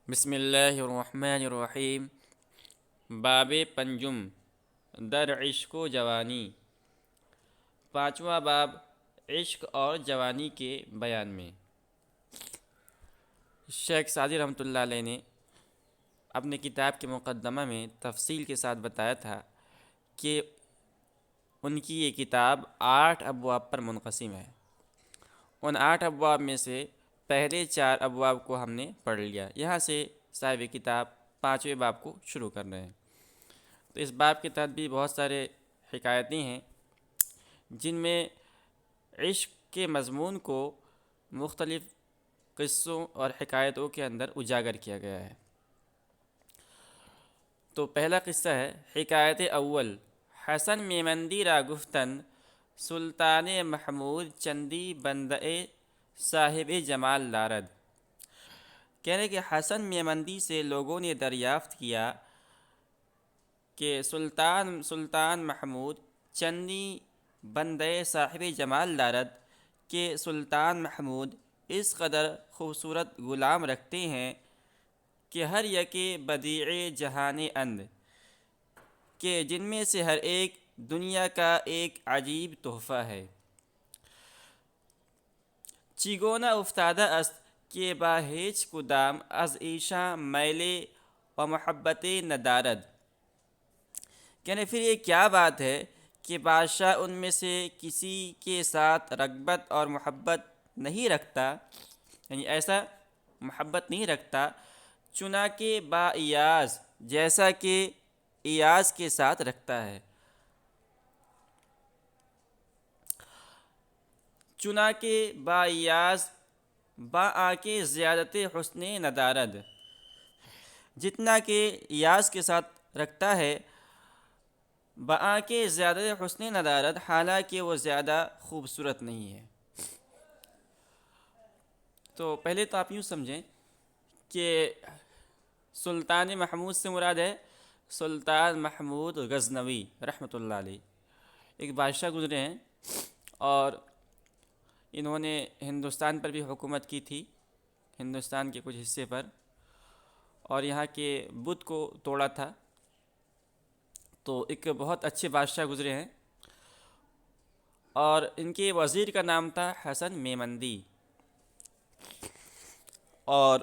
بسم اللہ الرحمن الرحیم۔ باب پنجم در عشق و جوانی۔ پانچواں باب عشق اور جوانی کے بیان میں۔ شیخ سعدی رحمۃ اللہ علیہ نے اپنے کتاب کے مقدمہ میں تفصیل کے ساتھ بتایا تھا کہ ان کی یہ کتاب 8 ابواب پر منقسم ہے۔ ان 8 ابواب میں سے پہلے 4 ابواب کو ہم نے پڑھ لیا۔ یہاں سے صاحب کتاب 5ویں باب کو شروع کر رہے ہیں۔ تو اس باب کے تحت بھی بہت سارے حکایتیں ہیں جن میں عشق کے مضمون کو مختلف قصوں اور حکایتوں کے اندر اجاگر کیا گیا ہے۔ تو پہلا قصہ ہے حکایت اول۔ حسن میمندی را گفتن سلطان محمود چندی بندے صاحب جمال دارد۔ کہنے کہ حسن میمندی سے لوگوں نے دریافت کیا کہ سلطان محمود چندی بندے صاحب جمال دارد کہ سلطان محمود اس قدر خوبصورت غلام رکھتے ہیں کہ ہر یکے بدیع جہان اند، کہ جن میں سے ہر ایک دنیا کا ایک عجیب تحفہ ہے۔ چگونا افتادہ است کہ با ہیچ کدام از ایشاں میلے و محبت ندارد۔ کہنے پھر یہ کیا بات ہے کہ بادشاہ ان میں سے کسی کے ساتھ رغبت اور محبت نہیں رکھتا، یعنی ایسا محبت نہیں رکھتا، چنانکہ با ایاز، جیسا کہ ایاز کے ساتھ رکھتا ہے۔ چنانکہ با ایاز با آنکھ زیادت حسن ندارد، جتنا کہ ایاز کے ساتھ رکھتا ہے بآنکھ زیادہ حسن ندارت، حالانکہ وہ زیادہ خوبصورت نہیں ہے۔ تو پہلے تو آپ یوں سمجھیں کہ سلطان محمود سے مراد ہے سلطان محمود غزنوی رحمۃ اللہ علیہ۔ ایک بادشاہ گزرے ہیں اور انہوں نے ہندوستان پر بھی حکومت کی تھی، ہندوستان کے کچھ حصے پر، اور یہاں کے بت کو توڑا تھا۔ تو ایک بہت اچھے بادشاہ گزرے ہیں اور ان کے وزیر کا نام تھا حسن میمندی، اور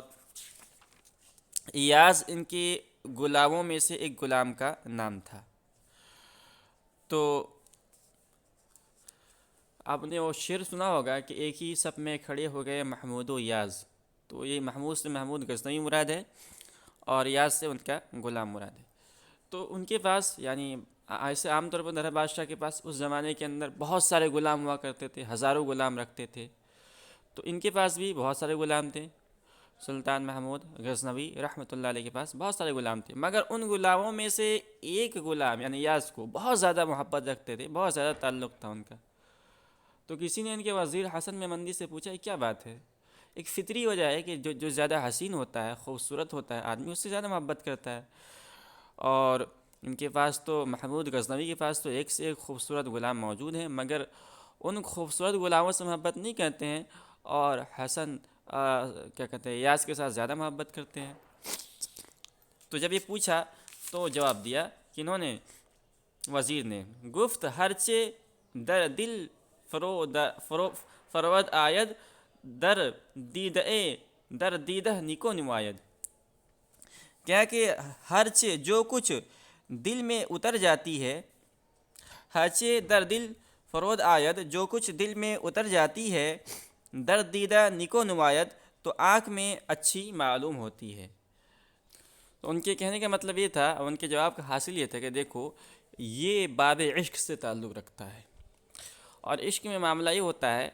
ایاز ان کے غلاموں میں سے ایک غلام کا نام تھا۔ تو آپ نے وہ شعر سنا ہوگا کہ ایک ہی صف میں کھڑے ہو گئے محمود و ایاز۔ تو یہ محمود سے محمود غزنوی مراد ہے اور ایاز سے ان کا غلام مراد ہے۔ تو ان کے پاس، یعنی ایسے عام طور پر در بادشاہ کے پاس اس زمانے کے اندر بہت سارے غلام ہوا کرتے تھے، ہزاروں غلام رکھتے تھے۔ تو ان کے پاس بھی بہت سارے غلام تھے، سلطان محمود غزنوی رحمۃ اللہ علیہ کے پاس بہت سارے غلام تھے، مگر ان غلاموں میں سے ایک غلام یعنی ایاز کو بہت زیادہ محبت رکھتے تھے، بہت زیادہ تعلق تھا ان کا۔ تو کسی نے ان کے وزیر حسن میمندی سے پوچھا یہ کیا بات ہے؟ ایک فطری وجہ ہے کہ جو زیادہ حسین ہوتا ہے، خوبصورت ہوتا ہے، آدمی اس سے زیادہ محبت کرتا ہے، اور ان کے پاس تو محمود غزنوی کے پاس تو ایک سے ایک خوبصورت غلام موجود ہیں، مگر ان خوبصورت غلاموں سے محبت نہیں کرتے ہیں، اور حسن کیا کہتے ہیں ایاز کے ساتھ زیادہ محبت کرتے ہیں۔ تو جب یہ پوچھا تو جواب دیا کہ انہوں نے، وزیر نے، گفت ہرچے در دل فرود آید در دیدہ نیکو نماید۔ کیا کہ ہرچے جو کچھ دل میں اتر جاتی ہے، ہرچے در دل فرود آید، جو کچھ دل میں اتر جاتی ہے، در دیدہ نیکو نماید، تو آنکھ میں اچھی معلوم ہوتی ہے۔ تو ان کے کہنے کا مطلب یہ تھا، اور ان کے جواب کا حاصل یہ تھا کہ دیکھو یہ باب عشق سے تعلق رکھتا ہے، اور عشق میں معاملہ یہ ہوتا ہے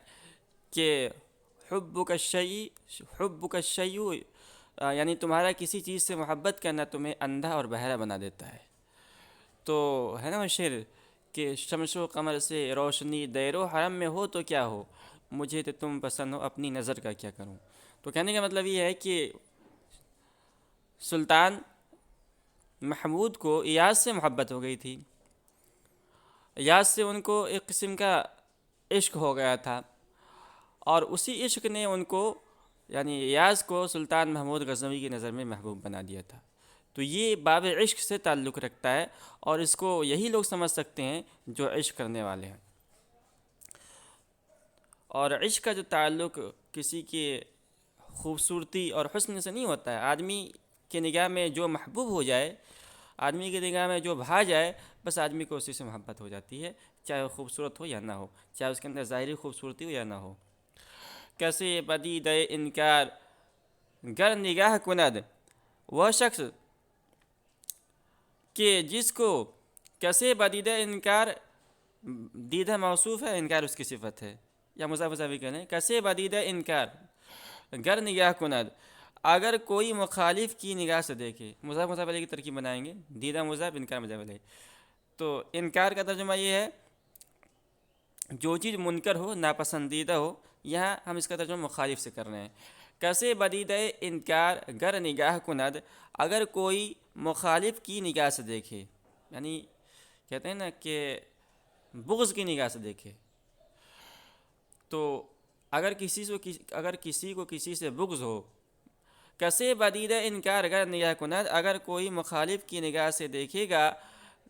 کہ حبک الشیء، یعنی تمہارا کسی چیز سے محبت کرنا تمہیں اندھا اور بہرا بنا دیتا ہے۔ تو ہے نا وہ شعر کہ شمس و قمر سے روشنی دیر و حرم میں ہو تو کیا ہو، مجھے تو تم پسند ہو اپنی نظر کا کیا کروں۔ تو کہنے کا مطلب یہ ہے کہ سلطان محمود کو ایاز سے محبت ہو گئی تھی، ایاز سے ان کو ایک قسم کا عشق ہو گیا تھا، اور اسی عشق نے ان کو یعنی ایاز کو سلطان محمود غزنوی کی نظر میں محبوب بنا دیا تھا۔ تو یہ باب عشق سے تعلق رکھتا ہے، اور اس کو یہی لوگ سمجھ سکتے ہیں جو عشق کرنے والے ہیں۔ اور عشق کا جو تعلق کسی کے خوبصورتی اور حسن سے نہیں ہوتا ہے۔ آدمی کی نگاہ میں جو محبوب ہو جائے، آدمی کی نگاہ میں جو بھا جائے، بس آدمی کو اسی سے محبت ہو جاتی ہے، چاہے وہ خوبصورت ہو یا نہ ہو، چاہے اس کے اندر ظاہری خوبصورتی ہو یا نہ ہو۔ کیسے بدید انکار گر نگاہ کند، وہ شخص کہ جس کو کیسے بدید انکار، دیدہ موصوف ہے، انکار اس کی صفت ہے، یا مضاف بھی کہہ لیں، کیسے بدید انکار گر نگاہ کند، اگر کوئی مخالف کی نگاہ سے دیکھے، مضاف علیہ کی ترکیب بنائیں گے، دیدہ مضاف، انکار مضاف علیہ۔ تو انکار کا ترجمہ یہ ہے جو چیز منکر ہو، ناپسندیدہ ہو، یہاں ہم اس کا ترجمہ مخالف سے کر رہے ہیں۔ کیسے بدید انکار گر نگاہ کند، اگر کوئی مخالف کی نگاہ سے دیکھے، یعنی کہتے ہیں نا کہ بغض کی نگاہ سے دیکھے، تو اگر کسی کو کسی سے بغض ہو، کیسے بدید انکار گر نگاہ کند، اگر کوئی مخالف کی نگاہ سے دیکھے گا،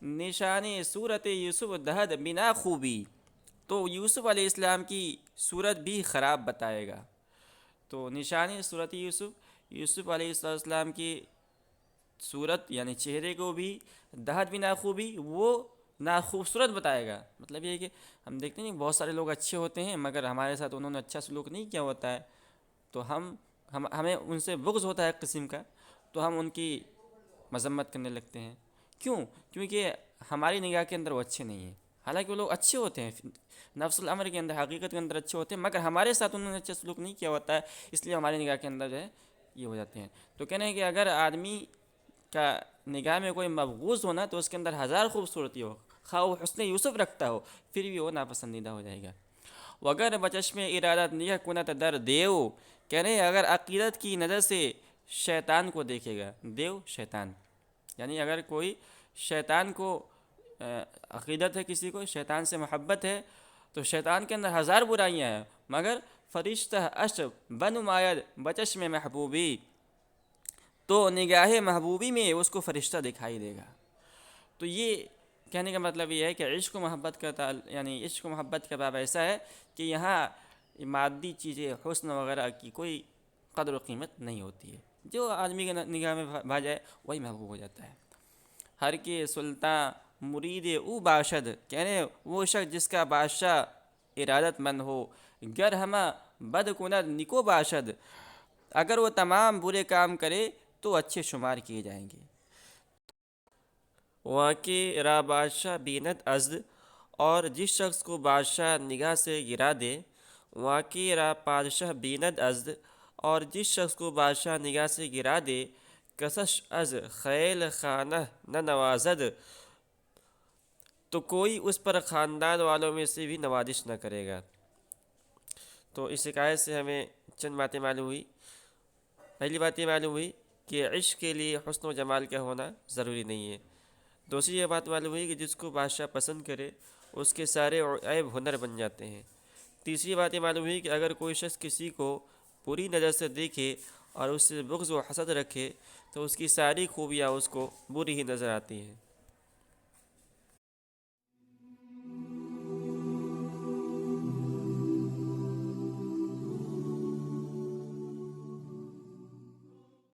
نشان صورت یوسف دہد بنا خوبی، تو یوسف علیہ السلام کی صورت بھی خراب بتائے گا۔ تو نشان صورت یوسف علیہ السلام کی صورت یعنی چہرے کو بھی دہد بنا خوبی، وہ ناخوبصورت بتائے گا۔ مطلب یہ ہے کہ ہم دیکھتے ہیں بہت سارے لوگ اچھے ہوتے ہیں، مگر ہمارے ساتھ انہوں نے اچھا سلوک نہیں کیا ہوتا ہے، تو ہمیں ان سے بغض ہوتا ہے ایک قسم کا، تو ہم ان کی مذمت کرنے لگتے ہیں۔ کیونکہ ہماری نگاہ کے اندر وہ اچھے نہیں ہیں، حالانکہ وہ لوگ اچھے ہوتے ہیں، نفس الامر کے اندر، حقیقت کے اندر اچھے ہوتے ہیں، مگر ہمارے ساتھ انہوں نے اچھا سلوک نہیں کیا ہوتا ہے، اس لیے ہماری نگاہ کے اندر جو ہے یہ ہو جاتے ہیں۔ تو کہنے ہیں کہ اگر آدمی کا نگاہ میں کوئی مبغوض ہونا، تو اس کے اندر ہزار خوبصورتی ہو، خواہ وہ حسن یوسف رکھتا ہو، پھر بھی وہ ناپسندیدہ ہو جائے گا۔ وگر بچشم ارادت نیہ کنت در دیو، کہہ رہے ہیں اگر عقیدت کی نظر سے شیطان کو دیکھے گا، دیو شیطان، یعنی اگر کوئی شیطان کو عقیدت ہے، کسی کو شیطان سے محبت ہے، تو شیطان کے اندر ہزار برائیاں ہیں، مگر فرشتہ اش بنماید بچشم محبوبی، تو نگاہ محبوبی میں اس کو فرشتہ دکھائی دے گا۔ تو یہ کہنے کا مطلب یہ ہے کہ عشق و محبت کا یعنی عشق و محبت کا باب ایسا ہے کہ یہاں مادی چیزیں، حسن وغیرہ کی کوئی قدر و قیمت نہیں ہوتی ہے، جو آدمی کے نگاہ میں بھا جائے وہی محبوب ہو جاتا ہے۔ ہر کے سلطان مرید او باشد، کہنے وہ شخص جس کا بادشاہ ارادت مند ہو، گر ہمہ بد کند نکو باشد، اگر وہ تمام برے کام کرے تو اچھے شمار کیے جائیں گے۔ واقع را بادشاہ بیند ازد، اور جس شخص کو بادشاہ نگاہ سے گرا دے، واقع را پادشاہ بیند ازد، اور جس شخص کو بادشاہ نگاہ سے گرا دے، کسش از خیل خانہ نہ نوازد، تو کوئی اس پر خاندان والوں میں سے بھی نوازش نہ کرے گا۔ تو اس حکایت سے ہمیں چند باتیں معلوم ہوئی۔ پہلی بات یہ معلوم ہوئی کہ عشق کے لیے حسن و جمال کا ہونا ضروری نہیں ہے۔ دوسری یہ بات معلوم ہوئی کہ جس کو بادشاہ پسند کرے اس کے سارے عیب ہنر بن جاتے ہیں۔ تیسری بات یہ معلوم ہوئی کہ اگر کوئی شخص کسی کو بری نظر سے دیکھے اور اس سے بغض و حسد رکھے، تو اس کی ساری خوبیاں اس کو بری ہی نظر آتی ہیں۔